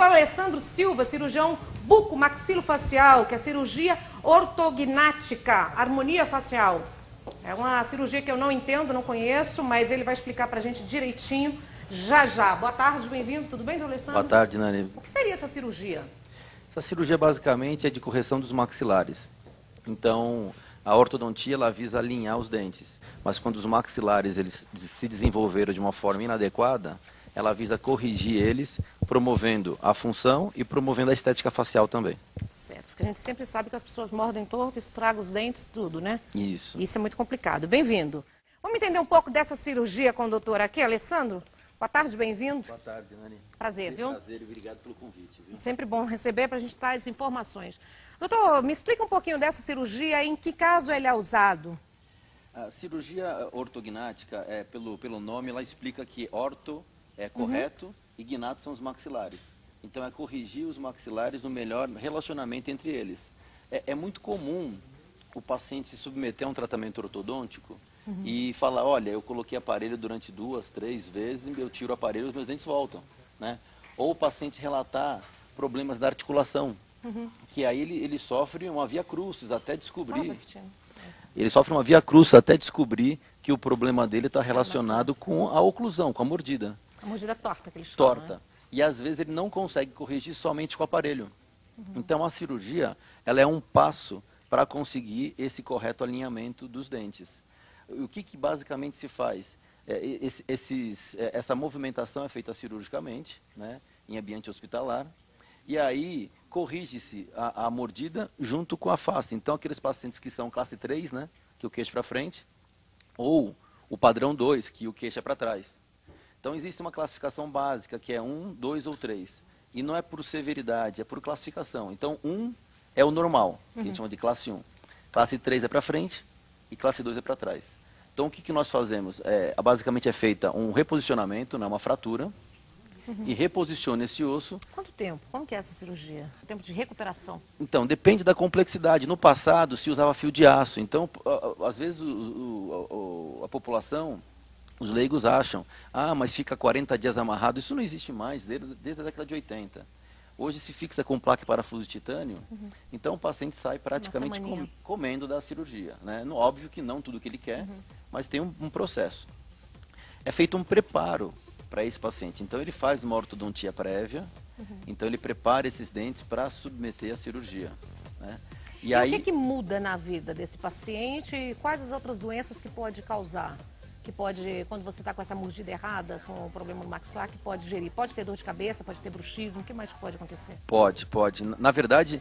Doutor Alessandro Silva, cirurgião buco-maxilofacial, que é cirurgia ortognática, harmonia facial. É uma cirurgia que eu não entendo, não conheço, mas ele vai explicar pra gente direitinho já já. Boa tarde, bem-vindo. Tudo bem, doutor Alessandro? Boa tarde, Nani. O que seria essa cirurgia? Essa cirurgia basicamente é de correção dos maxilares. Então, a ortodontia ela visa alinhar os dentes, mas quando os maxilares eles se desenvolveram de uma forma inadequada, ela visa corrigir eles, promovendo a função e promovendo a estética facial também. Certo, porque a gente sempre sabe que as pessoas mordem torto, estragam os dentes, tudo, né? Isso. Isso é muito complicado. Bem-vindo. Vamos entender um pouco dessa cirurgia com o doutor aqui, Alessandro? Boa tarde, bem-vindo. Boa tarde, Nani. Prazer, viu? Prazer e obrigado pelo convite. Viu? Sempre bom receber para a gente dar as informações. Doutor, me explica um pouquinho dessa cirurgia, em que caso ele é usado? A cirurgia ortognática, pelo nome, ela explica que orto é correto e gnato são os maxilares. Então, é corrigir os maxilares no melhor relacionamento entre eles. É muito comum o paciente se submeter a um tratamento ortodôntico e falar, olha, eu coloquei aparelho durante 2, 3 vezes, eu tiro o aparelho e os meus dentes voltam, né? Ou o paciente relatar problemas da articulação, que aí ele sofre uma via crucis até descobrir... Ele sofre uma via crucis até descobrir que o problema dele está relacionado com a oclusão, com a mordida. A mordida torta que eles Torta. falam, né? E às vezes ele não consegue corrigir somente com o aparelho. Então a cirurgia, ela é um passo para conseguir esse correto alinhamento dos dentes. O que basicamente se faz? Essa movimentação é feita cirurgicamente, né, em ambiente hospitalar, e aí corrige-se a mordida junto com a face. Então aqueles pacientes que são classe 3, né, que o queixo para frente, ou o padrão 2, que o queixo é para trás. Então existe uma classificação básica, que é 1, 2 ou 3. E não é por severidade, é por classificação. Então 1 é o normal, que a gente chama de classe 1. Classe 3 é para frente e classe 2 é para trás. Então o que nós fazemos? Basicamente é feita um reposicionamento, né, uma fratura, e reposiciona esse osso. Quanto tempo? Como que é essa cirurgia? O tempo de recuperação? Então, depende da complexidade. No passado se usava fio de aço. Então, às vezes a população... Os leigos acham, mas fica 40 dias amarrado. Isso não existe mais, desde a década de 80. Hoje se fixa com placa e parafuso de titânio, então o paciente sai praticamente comendo da cirurgia, né? Óbvio que não tudo que ele quer, mas tem um processo. É feito um preparo para esse paciente. Então ele faz uma ortodontia prévia, então ele prepara esses dentes para submeter à cirurgia, né? E aí... o que muda na vida desse paciente e quais as outras doenças que pode causar? Que pode, quando você está com essa mordida errada, com o problema no maxilar, que pode gerir? Pode ter dor de cabeça, pode ter bruxismo, o que mais pode acontecer? Pode. Na verdade,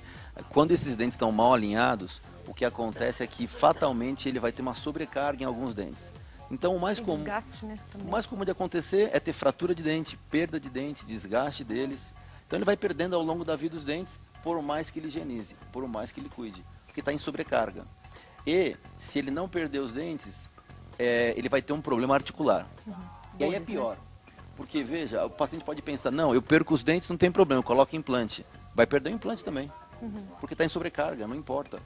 quando esses dentes estão mal alinhados, o que acontece é que fatalmente ele vai ter uma sobrecarga em alguns dentes. Então o mais comum, desgaste, né, também. O mais comum de acontecer é ter fratura de dente, perda de dente, desgaste deles. Então ele vai perdendo ao longo da vida os dentes, por mais que ele higienize, por mais que ele cuide, porque está em sobrecarga. E se ele não perder os dentes, ele vai ter um problema articular. E aí é pior. Porque, veja, o paciente pode pensar, não, eu perco os dentes, não tem problema, eu coloco implante. Vai perder o implante também. Porque está em sobrecarga, não importa.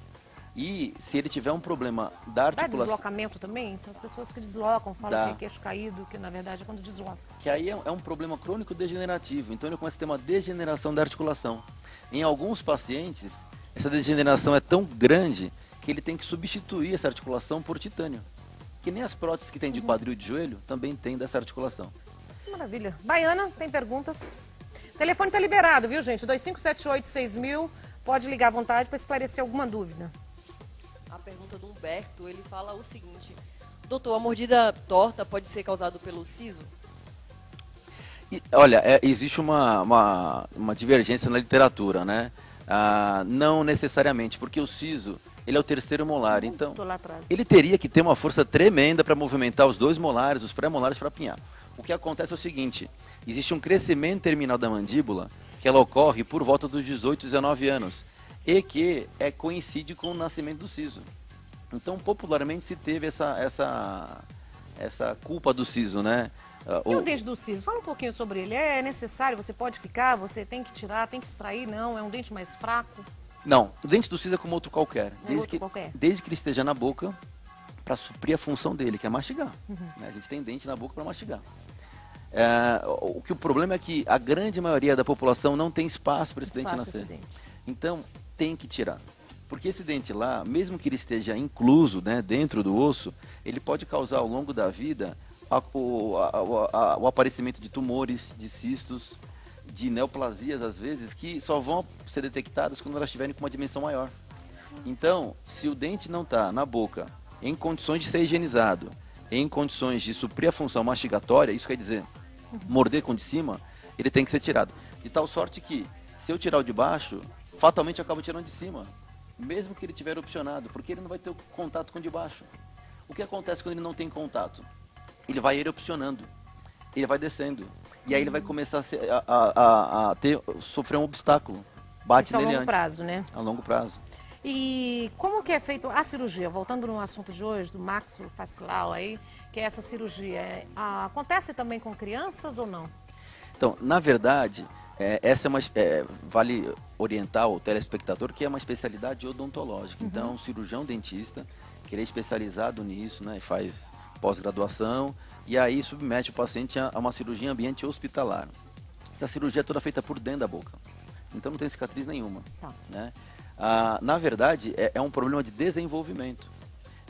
E se ele tiver um problema da articulação... Dá deslocamento também? Então as pessoas que deslocam, falam que é queixo caído, que na verdade é quando desloca. Que aí é um problema crônico degenerativo. Então ele começa a ter uma degeneração da articulação. Em alguns pacientes, essa degeneração é tão grande que ele tem que substituir essa articulação por titânio. Que nem as próteses que tem de quadril e de joelho, também tem dessa articulação. Maravilha. Baiana, tem perguntas? O telefone está liberado, viu, gente? 2578-6000. Pode ligar à vontade para esclarecer alguma dúvida. A pergunta do Humberto, ele fala o seguinte: doutor, a mordida torta pode ser causada pelo siso? Olha, existe uma divergência na literatura, né? Não necessariamente, porque o siso... Ele é o terceiro molar, então ele teria que ter uma força tremenda para movimentar os dois molares, os pré-molares para apinhar. O que acontece é o seguinte, existe um crescimento terminal da mandíbula, que ela ocorre por volta dos 18, 19 anos, e que coincide com o nascimento do siso. Então, popularmente se teve essa culpa do siso, né? E o dente do siso? Fala um pouquinho sobre ele. É necessário? Você pode ficar? Você tem que tirar? Tem que extrair? Não? É um dente mais fraco? Não, o dente do siso é como outro qualquer. Desde que ele esteja na boca, para suprir a função dele, que é mastigar. Né? A gente tem dente na boca para mastigar. O problema é que a grande maioria da população não tem espaço para esse dente nascer. Então, tem que tirar. Porque esse dente lá, mesmo que ele esteja incluso, né, dentro do osso, ele pode causar ao longo da vida o aparecimento de tumores, de cistos, de neoplasias, às vezes, que só vão ser detectadas quando elas estiverem com uma dimensão maior. Então, se o dente não está na boca, em condições de ser higienizado, em condições de suprir a função mastigatória, isso quer dizer, morder com o de cima, ele tem que ser tirado. De tal sorte que, se eu tirar o de baixo, fatalmente eu acabo tirando de cima, mesmo que ele tiver opcionado, porque ele não vai ter o contato com o de baixo. O que acontece quando ele não tem contato? Ele vai erupcionando, ele vai descendo, e aí ele vai começar a sofrer um obstáculo. Bate Isso a nele longo antes. prazo, né? A longo prazo. E como que é feita a cirurgia? Voltando no assunto de hoje, do maxilofacial aí, que é essa cirurgia, acontece também com crianças ou não? Então, na verdade, essa vale orientar o telespectador que é uma especialidade odontológica. Então, um cirurgião dentista, que ele é especializado nisso, né, faz pós-graduação, e aí submete o paciente a uma cirurgia em ambiente hospitalar. Essa cirurgia é toda feita por dentro da boca, então não tem cicatriz nenhuma. Tá. Né? Na verdade, é um problema de desenvolvimento.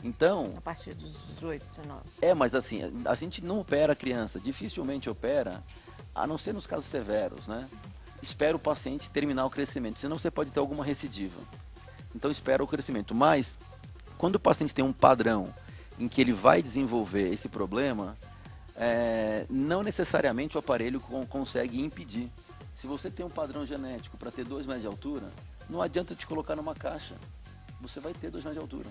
Então, A partir dos 18, 19. mas assim, a gente não opera a criança, dificilmente opera, a não ser nos casos severos, né? Espera o paciente terminar o crescimento, senão você pode ter alguma recidiva. Então espera o crescimento. Mas, quando o paciente tem um padrão em que ele vai desenvolver esse problema, não necessariamente o aparelho consegue impedir. Se você tem um padrão genético para ter 2 metros de altura, não adianta te colocar numa caixa, você vai ter 2 metros de altura.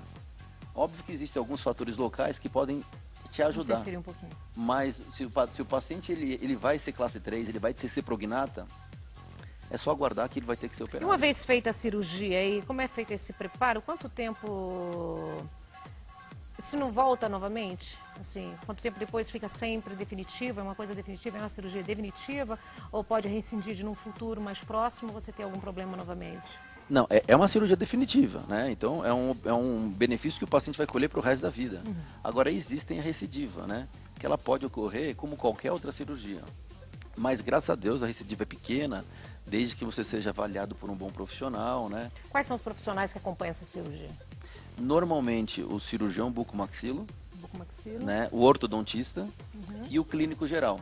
Óbvio que existem alguns fatores locais que podem te ajudar. Interferir um pouquinho. Mas se o paciente ele vai ser classe 3, ele vai ser prognata, é só aguardar que ele vai ter que ser E operado. uma vez feita a cirurgia aí, como é feito esse preparo? Quanto tempo... Se não volta novamente? Assim, quanto tempo depois fica sempre definitivo? É uma coisa definitiva? É uma cirurgia definitiva? Ou pode rescindir de num futuro mais próximo você ter algum problema novamente? Não, é uma cirurgia definitiva, né? Então é um benefício que o paciente vai colher para o resto da vida. Agora existem a recidiva, né? Que ela pode ocorrer como qualquer outra cirurgia. Mas graças a Deus a recidiva é pequena, desde que você seja avaliado por um bom profissional, né? Quais são os profissionais que acompanham essa cirurgia? Normalmente o cirurgião bucomaxilo, Bucomaxilo. né? O ortodontista e o clínico geral,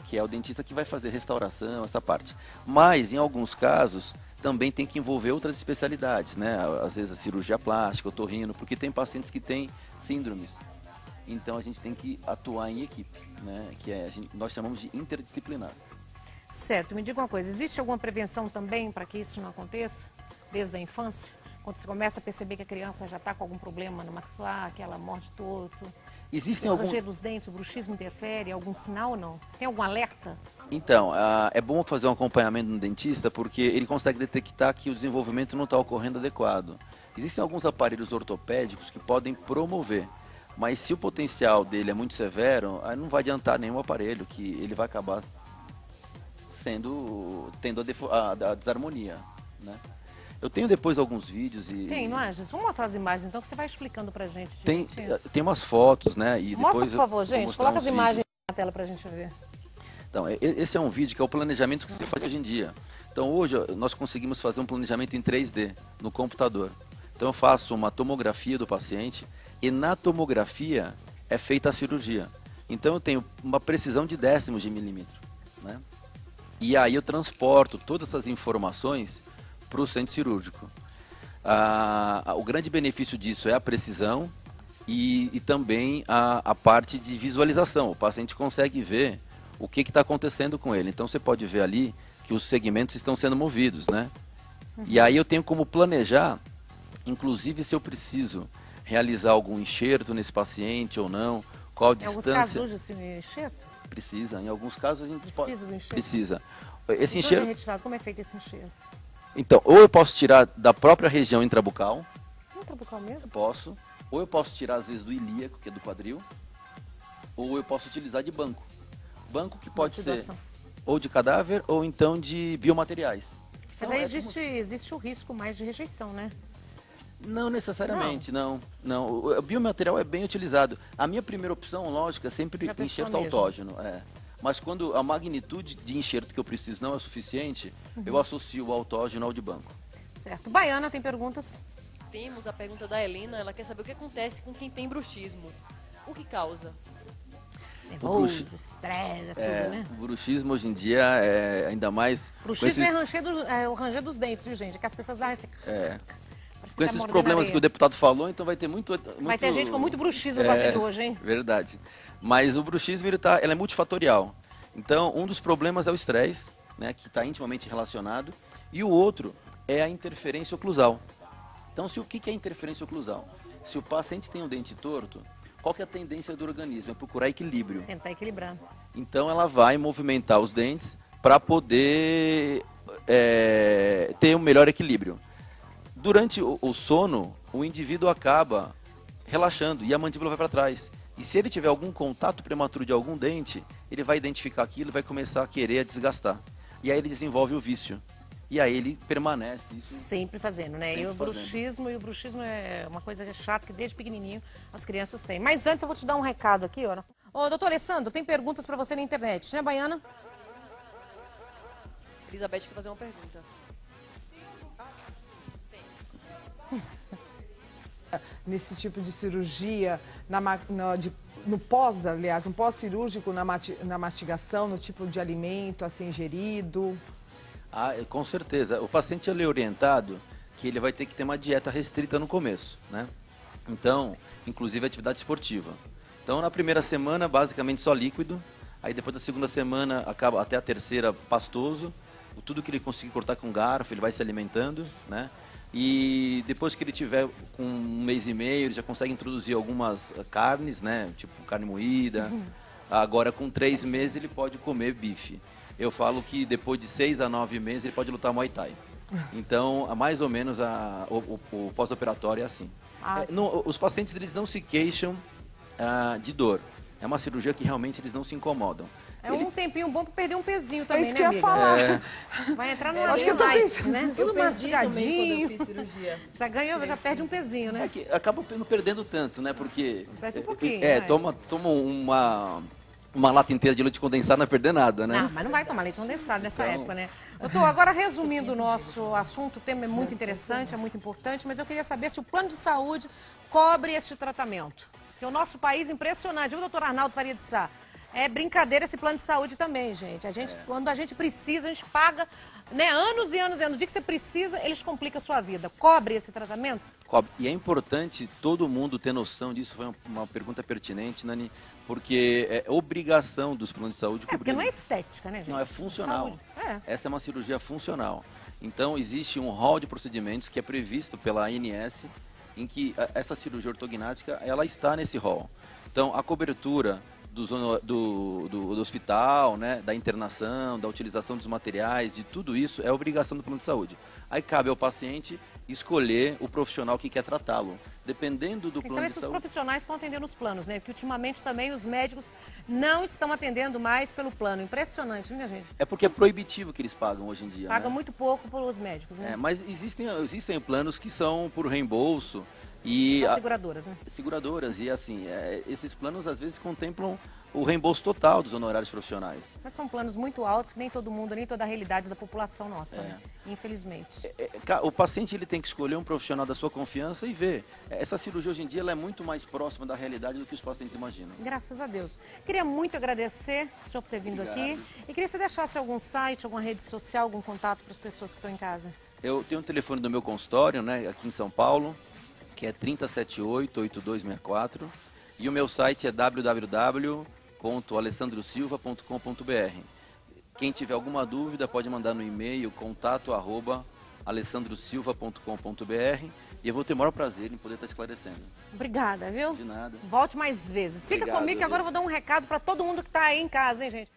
que é o dentista que vai fazer restauração, essa parte. Mas em alguns casos também tem que envolver outras especialidades, né? Às vezes a cirurgia plástica, o otorrino, porque tem pacientes que têm síndromes. Então a gente tem que atuar em equipe, né? Que nós chamamos de interdisciplinar. Certo, me diga uma coisa, existe alguma prevenção também para que isso não aconteça desde a infância? Quando você começa a perceber que a criança já está com algum problema no maxilar, que ela morde torto, Existem o alguns... ranger dos dentes, o bruxismo interfere, algum sinal ou não? Tem algum alerta? Então, é bom fazer um acompanhamento no dentista porque ele consegue detectar que o desenvolvimento não está ocorrendo adequado. Existem alguns aparelhos ortopédicos que podem promover, mas se o potencial dele é muito severo, aí não vai adiantar nenhum aparelho, que ele vai acabar tendo a desarmonia, né? Eu tenho depois alguns vídeos e... Tem, não é? Vamos mostrar as imagens então, que você vai explicando pra gente. Tem umas fotos, né? E Mostra, depois por favor, gente. Coloca as imagens vídeos. na tela pra gente ver. Então, esse é um vídeo que é o planejamento que se faz hoje em dia. Então, hoje nós conseguimos fazer um planejamento em 3D no computador. Então, eu faço uma tomografia do paciente e na tomografia é feita a cirurgia. Então, eu tenho uma precisão de décimos de milímetro, né? E aí eu transporto todas essas informações para o centro cirúrgico. O grande benefício disso é a precisão e também a parte de visualização. O paciente consegue ver o que está acontecendo com ele. Então você pode ver ali que os segmentos estão sendo movidos, né? E aí eu tenho como planejar, inclusive se eu preciso realizar algum enxerto nesse paciente ou não, qual a distância... Em alguns casos usa esse enxerto? Precisa. Em alguns casos a gente Precisa do enxerto? Precisa. Esse Então, enxerto... retirado. Como é feito esse enxerto? Então, ou eu posso tirar da própria região intrabucal, Intrabucal mesmo? posso, ou eu posso tirar às vezes do ilíaco, que é do quadril, ou eu posso utilizar de banco. Banco que pode ser Motivação. ou de cadáver ou então de biomateriais. Mas aí existe o risco mais de rejeição, né? Não necessariamente, não. O biomaterial é bem utilizado. A minha primeira opção, lógico, é sempre Pra pessoa enxerto mesmo. autógeno. Mas quando a magnitude de enxerto que eu preciso não é suficiente, eu associo o autógeno ao de banco. Certo. Baiana, tem perguntas? Temos a pergunta da Helena, ela quer saber o que acontece com quem tem bruxismo. O que causa? Nervoso, estresse, tudo, né? O bruxismo hoje em dia é ainda mais... Bruxismo é o ranger dos dentes, viu, gente? É que as pessoas dão esse... Com esses problemas que o deputado falou, então vai ter muito... Vai ter gente com muito bruxismo a partir de hoje, hein? Verdade. Mas o bruxismo, ele é multifatorial. Então, um dos problemas é o estresse, né, que está intimamente relacionado, e o outro é a interferência oclusal. Então, o que é interferência oclusal? Se o paciente tem um dente torto, qual que é a tendência do organismo? É procurar equilíbrio. Tentar equilibrar. Então, ela vai movimentar os dentes para poder ter um melhor equilíbrio. Durante o sono, o indivíduo acaba relaxando e a mandíbula vai para trás. E se ele tiver algum contato prematuro de algum dente, ele vai identificar aquilo e vai começar a querer desgastar. E aí ele desenvolve o vício. E aí ele permanece. Isso sempre fazendo, né? Sempre E o bruxismo é uma coisa chata que desde pequenininho as crianças têm. Mas antes eu vou te dar um recado aqui, ó. Ô, doutor Alessandro, tem perguntas para você na internet, né, Baiana? Elizabeth quer fazer uma pergunta. Nesse tipo de cirurgia, no pós, aliás, um pós-cirúrgico na mastigação, no tipo de alimento a ser ingerido? Com certeza. O paciente ele é orientado que ele vai ter que ter uma dieta restrita no começo, né? Então, inclusive atividade esportiva. Então, na primeira semana, basicamente só líquido. Aí depois da segunda semana, acaba até a terceira, pastoso. Tudo que ele conseguir cortar com garfo, ele vai se alimentando, né? E depois que ele tiver com 1 mês e meio, ele já consegue introduzir algumas carnes, né? Tipo carne moída. Agora, com 3 meses, ele pode comer bife. Eu falo que depois de 6 a 9 meses, ele pode lutar Muay Thai. Então, mais ou menos, o pós-operatório é assim. Os pacientes eles não se queixam de dor. É uma cirurgia que realmente eles não se incomodam. Um tempinho bom para perder um pezinho também, isso né, que eu ia falar. Vai entrar no acho que eu tô pensando, né? Tudo mastigadinho. Quando eu fiz cirurgia. Já ganhou, já perde um pezinho, né? É que acaba não perdendo tanto, né? Porque... Perde um pouquinho. Toma uma lata inteira de leite condensado, não vai perder nada, né? Não, mas não vai tomar leite condensado nessa época, né? Doutor, agora resumindo o nosso assunto, o tema é muito interessante, é muito importante, mas eu queria saber se o plano de saúde cobre este tratamento. Porque o nosso país é impressionante. O doutor Arnaldo Faria de Sá, é brincadeira esse plano de saúde também, gente. Quando a gente precisa, a gente paga, né, anos e anos e anos. O dia que você precisa, eles complicam a sua vida. Cobre esse tratamento? Cobre. E é importante todo mundo ter noção disso. Foi uma pergunta pertinente, Nani, porque é obrigação dos planos de saúde cobrir. Porque não é estética, né, gente? Não, é funcional. Essa é uma cirurgia funcional. Então, existe um rol de procedimentos que é previsto pela ANS, em que essa cirurgia ortognática, ela está nesse rol. Então, a cobertura do hospital, né, da internação, da utilização dos materiais, de tudo isso é obrigação do plano de saúde. Aí cabe ao paciente escolher o profissional que quer tratá-lo. Dependendo do plano de saúde... Os profissionais estão atendendo os planos, né? Porque ultimamente também os médicos não estão atendendo mais pelo plano. Impressionante, né, gente? É porque é proibitivo que eles pagam hoje em dia. Pagam muito pouco pelos médicos, né? Mas existem planos que são por reembolso. E as seguradoras, né? Seguradoras, e assim, esses planos às vezes contemplam o reembolso total dos honorários profissionais. Mas são planos muito altos que nem todo mundo, nem toda a realidade da população nossa, né? Infelizmente. O paciente ele tem que escolher um profissional da sua confiança e ver. Essa cirurgia hoje em dia ela é muito mais próxima da realidade do que os pacientes imaginam. Graças a Deus. Queria muito agradecer o senhor por ter vindo aqui. E queria que você deixasse algum site, alguma rede social, algum contato para as pessoas que estão em casa. Eu tenho um telefone do meu consultório, né, aqui em São Paulo, que é 3078-8264, e o meu site é www.alessandrosilva.com.br. Quem tiver alguma dúvida pode mandar no e-mail contato@alessandrosilva.com.br e eu vou ter o maior prazer em poder estar esclarecendo. Obrigada, viu? De nada. Volte mais vezes. Fica comigo que agora eu vou dar um recado para todo mundo que está aí em casa, hein, gente?